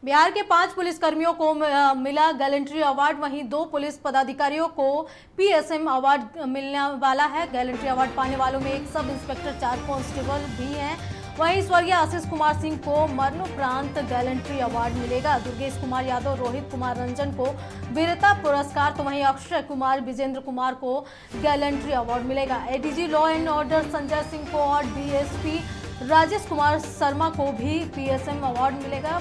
बिहार के 5 पुलिसकर्मियों को मिला गैलेंट्री अवार्ड। वहीं 2 पुलिस पदाधिकारियों को पीएसएम अवार्ड मिलने वाला है। गैलेंट्री अवार्ड पाने वालों में एक सब इंस्पेक्टर, 4 कांस्टेबल भी हैं। वहीं स्वर्गीय आशीष कुमार सिंह को मरणोपरांत गैलेंट्री अवार्ड मिलेगा। दुर्गेश कुमार यादव, रोहित कुमार रंजन को वीरता पुरस्कार, तो वहीं अक्षय कुमार, विजेंद्र कुमार को गैलेंट्री अवार्ड मिलेगा। ADG law and order Sanjay Singh को और डीएसपी राजेश कुमार शर्मा को भी पीएसएम अवार्ड मिलेगा।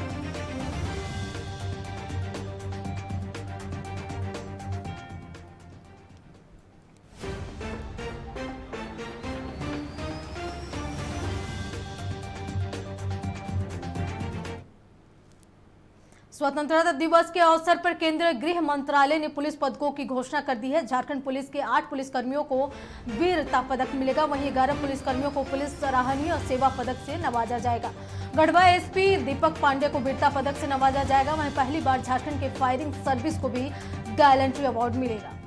स्वतंत्रता दिवस के अवसर पर केंद्रीय गृह मंत्रालय ने पुलिस पदकों की घोषणा कर दी है। झारखंड पुलिस के 8 पुलिसकर्मियों को वीरता पदक मिलेगा। वहीं 11 पुलिसकर्मियों को पुलिस सराहनीय सेवा पदक से नवाजा जाएगा। गढ़वा एसपी दीपक पांडे को वीरता पदक से नवाजा जाएगा। वहीं पहली बार झारखंड के फायरिंग सर्विस को भी गैलेंट्री अवार्ड मिलेगा।